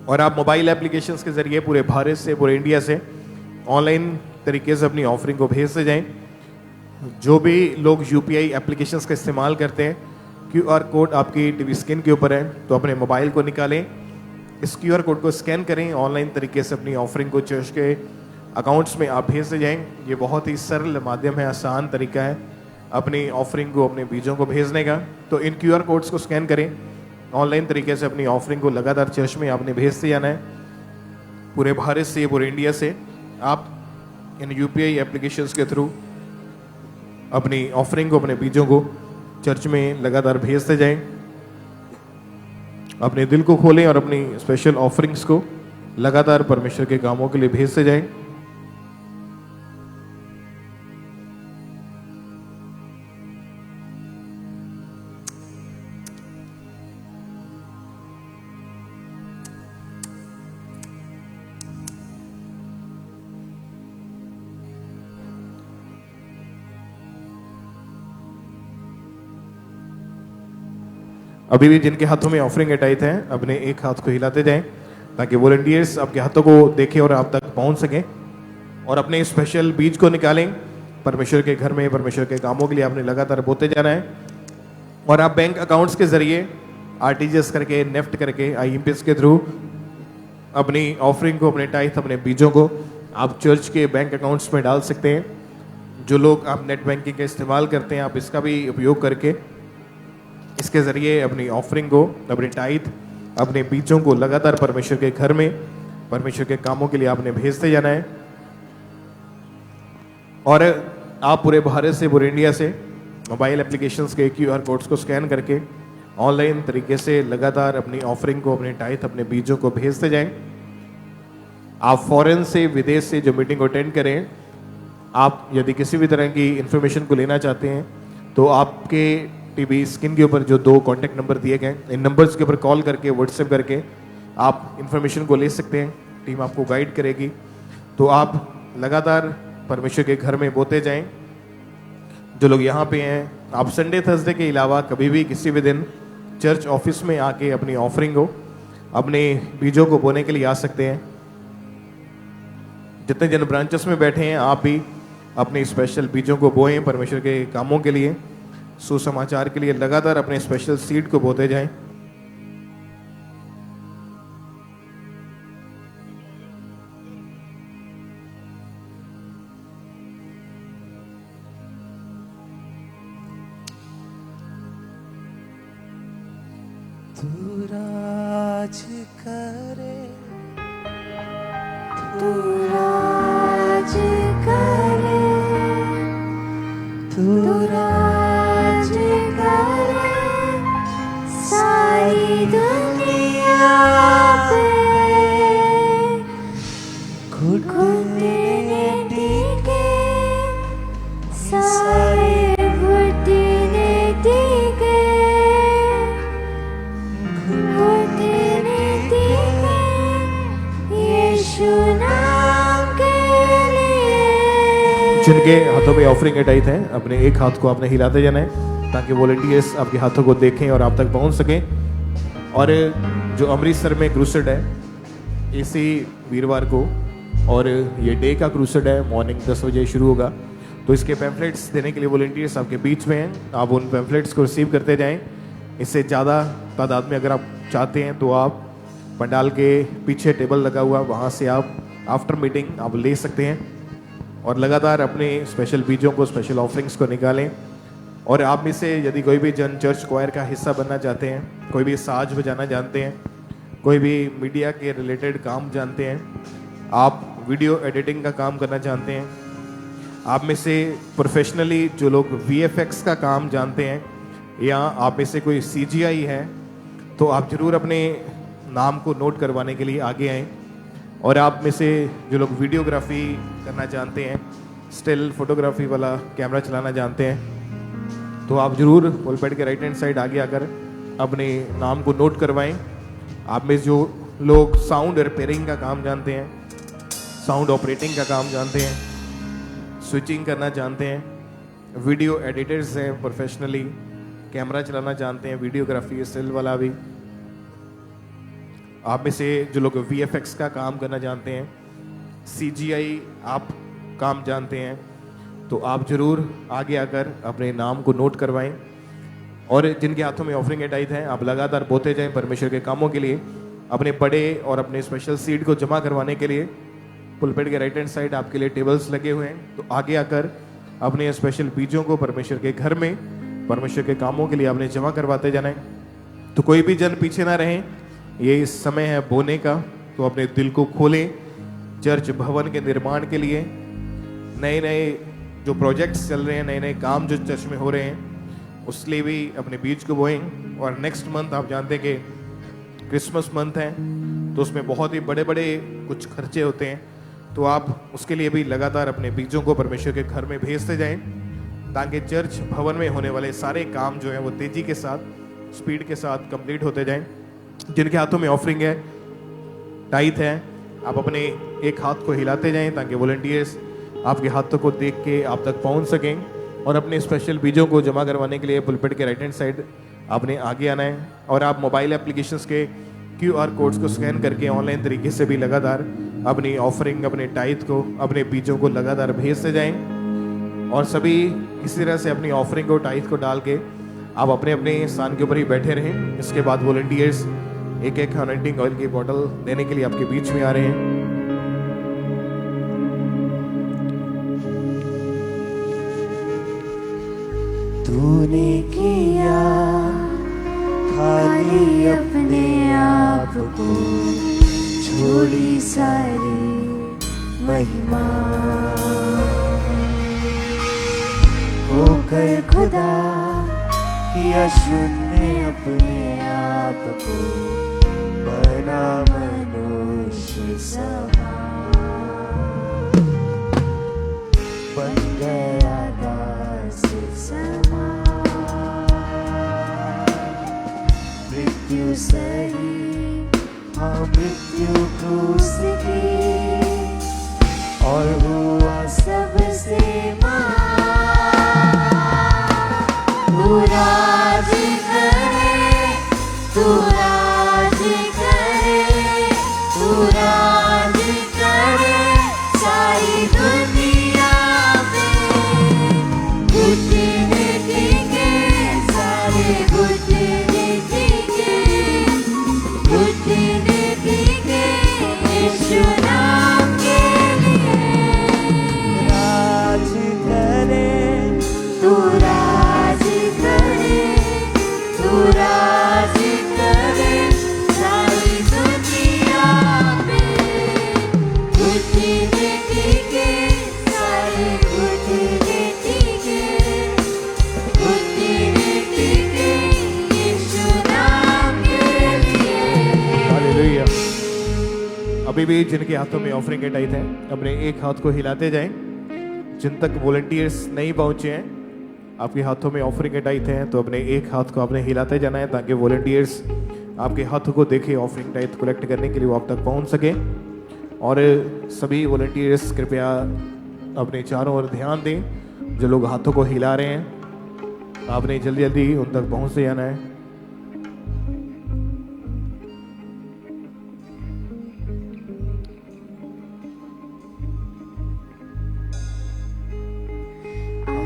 और आप मोबाइल एप्लीकेशंस के जरिए पूरे भारत से, पूरे इंडिया से ऑनलाइन तरीके से अपनी ऑफरिंग को भेजते जाएं। जो भी लोग यूपीआई एप्लीकेशंस का इस्तेमाल करते हैं, क्यूआर कोड आपकी टीवी स्क्रीन के ऊपर है, तो अपने मोबाइल को निकालें, इस क्यूआर कोड को स्कैन करें, ऑनलाइन तरीके से अपनी ऑफरिंग को चर्च के अकाउंट्स में आप भेजते जाएं। ये बहुत ही सरल माध्यम है, आसान तरीका है अपनी ऑफरिंग को, अपने बीजों को भेजने का। तो इन क्यूआर कोड्स को स्कैन करें, ऑनलाइन तरीके से अपनी ऑफरिंग को लगातार चर्च में आपने भेजते जाना है। पूरे भारत से, पूरे इंडिया से आप इन यूपीआई एप्लीकेशंस के थ्रू अपनी ऑफरिंग को, अपने बीजों को चर्च में लगातार भेजते जाएं। अपने दिल को खोलें और अपनी स्पेशल ऑफरिंग्स को लगातार परमेश्वर के कामों के लिए भेजते जाएं। अभी भी जिनके हाथों में ऑफरिंग टाइट है, अपने एक हाथ को हिलाते जाएं, ताकि वॉलंटियर्स आपके हाथों को देखें और आप तक पहुंच सकें। और अपने स्पेशल बीज को निकालें, परमेश्वर के घर में, परमेश्वर के कामों के लिए आपने लगातार बोते जाना है। और आप बैंक अकाउंट्स के जरिए आरटीजीएस करके, नेफ्ट करके, आईएमपीएस के थ्रू अपनी ऑफरिंग को, अपने टाइथ, अपने बीजों को आप चर्च के बैंक अकाउंट्स में डाल सकते हैं। जो लोग आप नेट बैंकिंग का इस्तेमाल करते हैं, आप इसका भी उपयोग करके इसके ज़रिए अपनी ऑफरिंग को, अपनी टाइथ, अपने बीजों को लगातार परमेश्वर के घर में, परमेश्वर के कामों के लिए आपने भेजते जाना है। और आप पूरे भारत से, पूरे इंडिया से मोबाइल एप्लीकेशंस के क्यूआर कोड्स को स्कैन करके ऑनलाइन तरीके से लगातार अपनी ऑफरिंग को, अपने टाइथ, अपने बीजों को भेजते जाएं। आप फॉरेन से, विदेश से जो मीटिंग को अटेंड करें, आप यदि किसी भी तरह की इंफॉर्मेशन को लेना चाहते हैं, तो आपके टीवी स्क्रीन के ऊपर जो 2 कॉन्टैक्ट नंबर दिए गए, इन नंबर्स के ऊपर कॉल करके, व्हाट्सएप करके आप इंफॉर्मेशन को ले सकते हैं, टीम आपको गाइड करेगी। तो आप लगातार परमेश्वर के घर में बोते जाएं। जो लोग यहाँ पे हैं, आप संडे थर्सडे के अलावा कभी भी किसी भी दिन चर्च ऑफिस में आके अपनी ऑफरिंग को, अपने बीजों को बोने के लिए आ सकते हैं। जितने जन ब्रांचेस में बैठे हैं, आप भी अपने स्पेशल बीजों को बोएं परमेश्वर के कामों के लिए, सुसमाचार के लिए। लगातार अपने स्पेशल सीड को बोते जाएं।
तू राज करे,
तू राज करे,
तू
राज करे, सारी दुनिया पे घुटने टेके, सारे घुटने टेके, घुटने टेके, यीशु नाम के लिए।
जिनके हाथों में ऑफरिंग टाइट है, अपने एक हाथ को आपने हिलाते जाना है ताकि वॉलंटियर्स आपके हाथों को देखें और आप तक पहुंच सकें। और जो अमृतसर में क्रूसेड है इसी वीरवार को, और ये डे का क्रूसेड है, मॉर्निंग 10 बजे शुरू होगा। तो इसके पैम्फलेट्स देने के लिए वॉलंटियर्स आपके बीच में हैं। आप उन पैम्फलेट्स को रिसीव करते जाएं। इससे ज़्यादा तादाद में अगर आप चाहते हैं तो आप पंडाल के पीछे टेबल लगा हुआ, वहाँ से आप आफ्टर मीटिंग आप ले सकते हैं। और लगातार अपने स्पेशल बीजों को, स्पेशल ऑफरिंग्स को निकालें। और आप में से यदि कोई भी जन चर्च क्वायर का हिस्सा बनना चाहते हैं, कोई भी साज बजाना जानते हैं, कोई भी मीडिया के रिलेटेड काम जानते हैं, आप वीडियो एडिटिंग का काम करना चाहते हैं, आप में से प्रोफेशनली जो लोग VFX का काम जानते हैं, या आप में से कोई CGI है, तो आप ज़रूर अपने नाम को नोट करवाने के लिए आगे आएँ। और आप में से जो लोग वीडियोग्राफी करना जानते हैं, स्टिल फोटोग्राफी वाला कैमरा चलाना जानते हैं, तो आप ज़रूर पुलपेट के राइट हैंड साइड आगे आकर अपने नाम को नोट करवाएं। आप में जो लोग साउंड रिपेयरिंग का काम जानते हैं, साउंड ऑपरेटिंग का काम जानते हैं, स्विचिंग करना जानते हैं, वीडियो एडिटर्स हैं, प्रोफेशनली कैमरा चलाना जानते हैं, वीडियोग्राफी स्टिल वाला भी। आप में से जो लोग VFX का काम करना जानते हैं, CGI आप काम जानते हैं, तो आप ज़रूर आगे आकर अपने नाम को नोट करवाएं। और जिनके हाथों में ऑफरिंग टाइट है, आप लगातार बोते जाएं परमेश्वर के कामों के लिए। अपने बड़े और अपने स्पेशल सीड को जमा करवाने के लिए पुलपेट के राइट हैंड साइड आपके लिए टेबल्स लगे हुए हैं। तो आगे आकर अपने स्पेशल बीजों को परमेश्वर के घर में, परमेश्वर के कामों के लिए आपने जमा करवाते जाना है। तो कोई भी जन पीछे ना रहें, ये समय है बोने का। तो अपने दिल को खोलें चर्च भवन के निर्माण के लिए। नए नए जो प्रोजेक्ट्स चल रहे हैं, नए नए काम जो चर्च में हो रहे हैं, उसके लिए भी अपने बीज को बोएं। और नेक्स्ट मंथ आप जानते हैं कि क्रिसमस मंथ है, तो उसमें बहुत ही बड़े बड़े कुछ खर्चे होते हैं। तो आप उसके लिए भी लगातार अपने बीजों को परमेश्वर के घर में भेजते जाएं, ताकि चर्च भवन में होने वाले सारे काम जो हैं वो तेज़ी के साथ, स्पीड के साथ कंप्लीट होते जाएं। जिनके हाथों में ऑफरिंग है, टाइट है, आप अपने एक हाथ को हिलाते जाएं ताकि वॉलंटियर्स आपके हाथों को देख के आप तक पहुंच सकें। और अपने स्पेशल बीजों को जमा करवाने के लिए पुलपेट के राइट हैंड साइड आपने आगे आना है। और आप मोबाइल एप्लीकेशंस के QR कोड्स को स्कैन करके ऑनलाइन तरीके से भी लगातार अपनी ऑफरिंग, अपने टाइट को, अपने बीजों को लगातार भेजते जाएं। और सभी इसी तरह से अपनी ऑफरिंग को, टाइट को डाल के आप अपने अपने स्थान के ऊपर ही बैठे रहें। इसके बाद वॉलंटियर्स एक एक अनॉइंटिंग ऑयल की बोतल देने के लिए आपके बीच में आ रहे हैं।
तूने किया खाली अपने आप को, छोड़ी सारी महिमा, होकर खुदा किया शून्य अपने आप को, बना मनुष्य समान, बन गया दास समान, मृत्यु सही हाँ मृत्यु क्रूस की और हुआ सबसे
तू राज करे, तू राज करे, तू राज करे सारी दुनिया में। घुटने टिके सारे घुटने टिके, घुटने टिके यीशु नाम के लिए।
राज करे,
तू राज करे, तू राज करे सारी दुनिया में। घुटने टिके सारे घुटने टिके, घुटने टिके यीशु नाम के लिए।
हालेलुया। अभी भी जिनके हाथों में ऑफरिंग के टाइट है, अपने एक हाथ को हिलाते जाएं। जिन तक वॉलंटियर्स नहीं पहुंचे हैं, आपके हाथों में ऑफरिंग के टाइट हैं, तो अपने एक हाथ को आपने हिलाते जाना है ताकि वॉलंटियर्स आपके हाथों को देखे ऑफरिंग टाइट कलेक्ट करने के लिए वो आप तक पहुंच सके। और सभी वॉलंटियर्स कृपया अपने चारों ओर ध्यान दें। जो लोग हाथों को हिला रहे हैं, आपने जल्दी जल्दी उन तक पहुंच जाना है।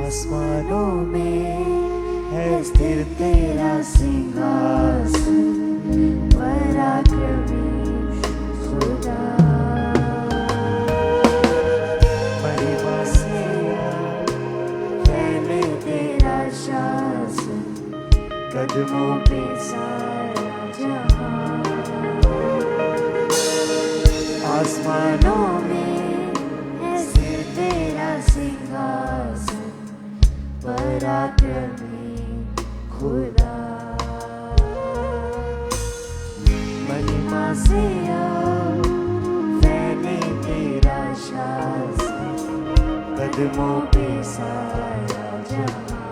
आसमानों में है स्थिर तेरा सिंहासन,
पराक्रमी खुदा।
महिमा से
फैले तेरा शासन,
कदमों पे
सारा जहां।
आसमानों
में है सिर तेरा सिंहासन, पराक्रमी खुदा।
महिमा
से फैले तेरा शासन,
कदमों पे
सारा जहां।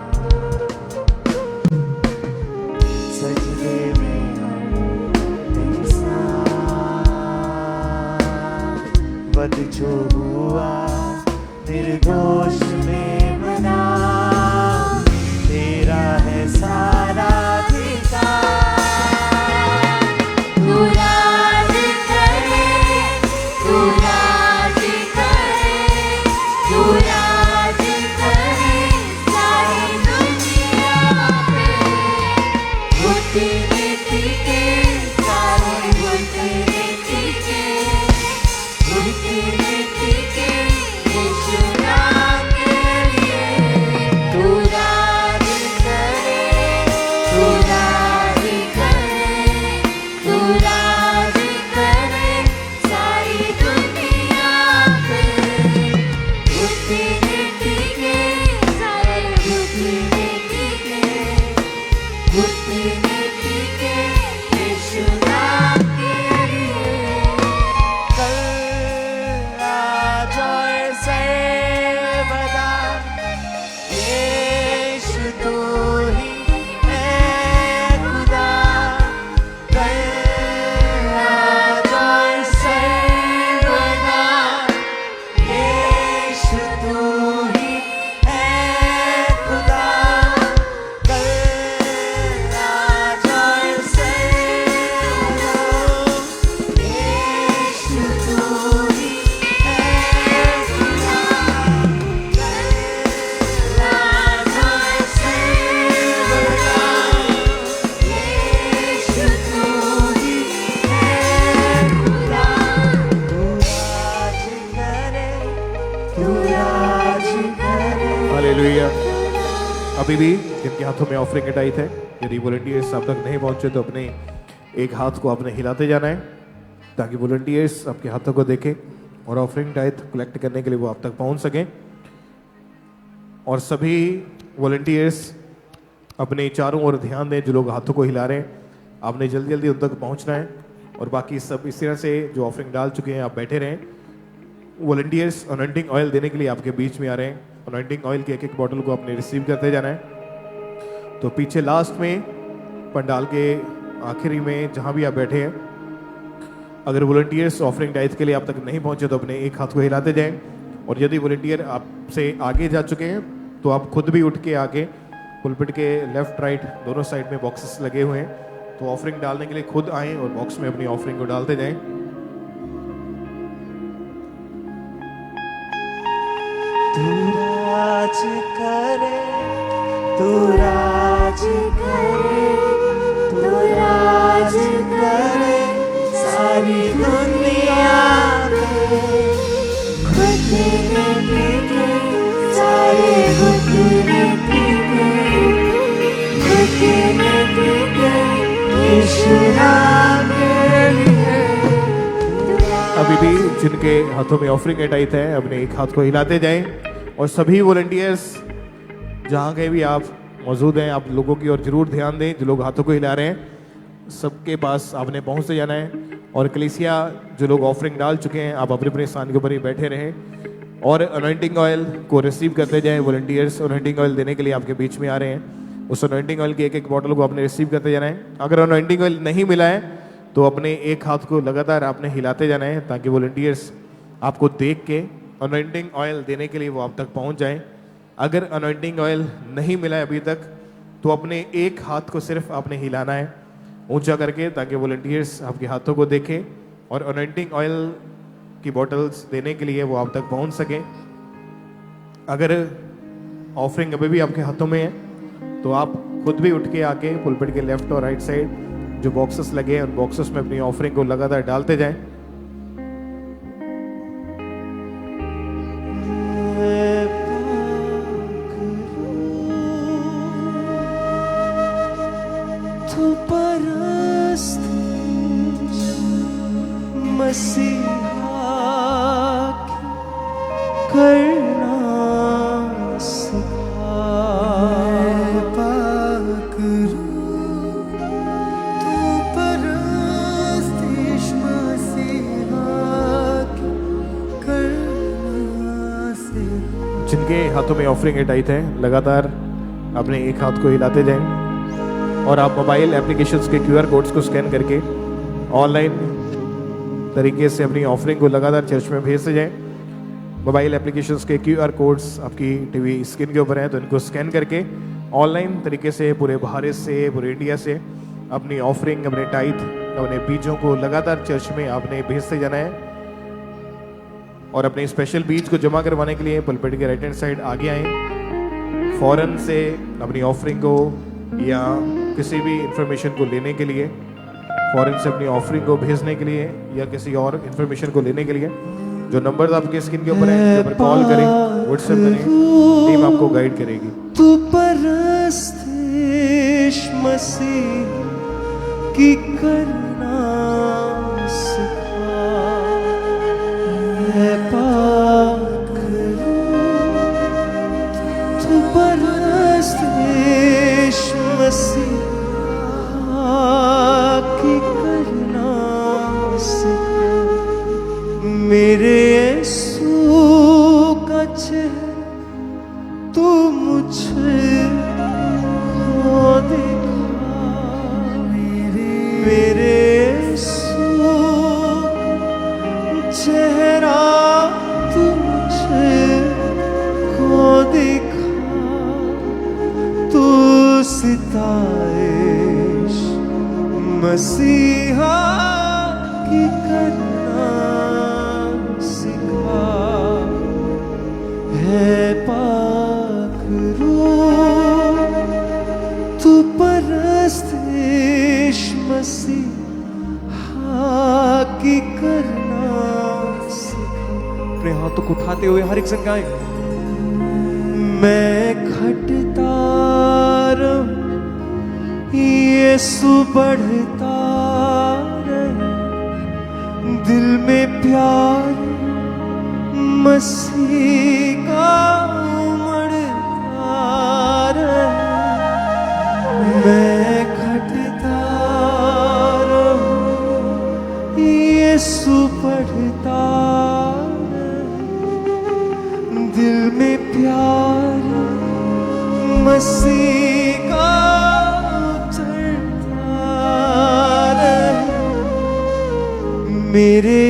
सजदे में हर इंसान वध जो हुआ निर्दोष में बना, तेरा है सारा अधिकार।
तू राज करे, तू राज करे, तू राज करे सारी दुनिया में। घुटने टिके सारे घुटने टिके, घुटने टिके यीशु नाम के लिए। तू राज करे, तू राज करे, तू राज करे सारी दुनिया में। घुटने टिके सारे घुटने टिके, घुटने टिके यीशु नाम के लिए।
कल आज और सर्वदा यीशु तू ही है खुदा। कल आज और सर्वदा यीशु तू ही है खुदा। कल आज और सर्वदा यीशु तू ही है खुदा।
आज और सर्वदा यीशु तू ही है खुदा।
तू राज करे, तू राज करे।
हालेलुया। अभी भी जिनके हाथों में ऑफरिंग के टाइट है, यदि वॉलंटियर्स आप तक नहीं पहुंचे तो अपने एक हाथ को आपने हिलाते जाना है ताकि वॉलंटियर्स आपके हाथों को देखें और ऑफरिंग टाइट कलेक्ट करने के लिए वो आप तक पहुंच सकें। और सभी वॉलंटियर्स अपने चारों ओर ध्यान दें। जो लोग हाथों को हिला रहे हैं, आपने जल्दी जल्दी उन तक पहुंचना है। और बाकी सब इस तरह से जो ऑफरिंग डाल चुके हैं, आप बैठे रहें। वॉलंटियर्स अनॉइंटिंग ऑयल देने के लिए आपके बीच में आ रहे हैं। अनॉइंटिंग ऑयल की एक एक बॉटल को आपने रिसीव करते जाना है। तो पीछे लास्ट में पंडाल के आखिरी में जहां भी आप बैठे हैं, अगर वॉलंटियर्स ऑफरिंग टाइथ के लिए आप तक नहीं पहुंचे तो अपने एक हाथ को हिलाते जाएं, और यदि वॉलंटियर आपसे आगे जा चुके हैं तो आप खुद भी उठ के आके पुलपिट के लेफ्ट राइट दोनों साइड में बॉक्सेस लगे हुए हैं, तो ऑफरिंग डालने के लिए खुद आएं और बॉक्स में अपनी ऑफरिंग को डालते जाएं।
तू राज करे, तू राज करे, तू राज करे सारी दुनिया में।
घुटने टेके सारे घुटने टेके, घुटने टेके यीशु नाम के लिए।
अभी भी जिनके हाथों में ऑफरिंग टाइथ है अपने एक हाथ को हिलाते जाएं, और सभी वॉलंटियर्स जहाँ कहीं भी आप मौजूद हैं, आप लोगों की ओर जरूर ध्यान दें। जो लोग हाथों को हिला रहे हैं सबके पास आपने पहुँचते जाना है, और कलीसिया जो लोग ऑफरिंग डाल चुके हैं आप अपने अपने स्थान के ऊपर ही बैठे रहें और अनॉइंटिंग ऑयल को रिसीव करते जाएं। वॉलंटियर्स अनॉइंटिंग ऑयल देने के लिए आपके बीच में आ रहे हैं, उस अनॉइंटिंग ऑयल की एक एक बॉटल को आपने रिसीव करते जाना है। अगर अनॉइंटिंग ऑयल नहीं मिला है तो अपने एक हाथ को लगातार आपने हिलाते जाना है, ताकि वॉलंटियर्स आपको देख के अनॉइंटिंग ऑयल देने के लिए वो आप तक पहुंच जाएं। अगर अनॉइंटिंग ऑयल नहीं मिला है अभी तक तो अपने एक हाथ को सिर्फ आपने हिलाना है ऊंचा करके, ताकि वॉलंटियर्स आपके हाथों को देखें और अनॉइंटिंग ऑयल की बॉटल्स देने के लिए वो आप तक पहुंच सकें। अगर ऑफरिंग अभी भी आपके हाथों में है तो आप खुद भी उठ के आके पुलपिट के लेफ्ट और राइट साइड जो बॉक्सेस लगे हैं उन बॉक्सेस में अपनी ऑफरिंग को लगातार डालते जाएं।
तू परस्त मसीहा की करना सिखा। तू परस्त मसीहा की करना सिखा।
जिनके हाथों में ऑफरिंग टाइथ है लगातार अपने एक हाथ को हिलाते जाएं, और आप मोबाइल एप्लीकेशंस के QR कोड्स को स्कैन करके ऑनलाइन तरीके से अपनी ऑफरिंग को लगातार चर्च में भेजते जाएं। मोबाइल एप्लीकेशंस के QR कोड्स आपकी टीवी स्क्रीन के ऊपर हैं, तो इनको स्कैन करके ऑनलाइन तरीके से पूरे भारत से, पूरे इंडिया से अपनी ऑफरिंग, अपने टाइथ, अपने बीजों को लगातार चर्च में आपने भेजते जाना है। और अपने स्पेशल बीज को जमा करवाने के लिए पुलपिट के राइट हैंड साइड आगे आएँ। फौरन से अपनी ऑफरिंग को या किसी भी इंफॉर्मेशन को लेने के लिए, फॉरेन से अपनी ऑफरिंग को भेजने के लिए या किसी और इंफॉर्मेशन को लेने के लिए जो नंबर्स आपके स्क्रीन के ऊपर हैं, ऊपर कॉल करें, व्हाट्सएप करें, टीम आपको गाइड करेगी।
तू परस्त मसीह की करना सिखा। है पाक तू परस्त मसीह की करना सिखा। मेरे यीशु का चेहरा तू मुझे दिखा। मेरे यीशु चेहरा तू मुझे दिखा। तू सिताइश मसीहा की करना सिखा। है पाक रूह तू परस्त मसीहा की करना सिखा। अपने हाथों को उठाते हुए हर एक जन गाएं। मैं घटता रहूं यीशु बढ़ता रहे। दिल में प्यार मसीह का उमड़ता रहे। मैं घटता रहूं यीशु बढ़ता रहे। दिल में प्यार मसीह का उतरता रहे। मेरे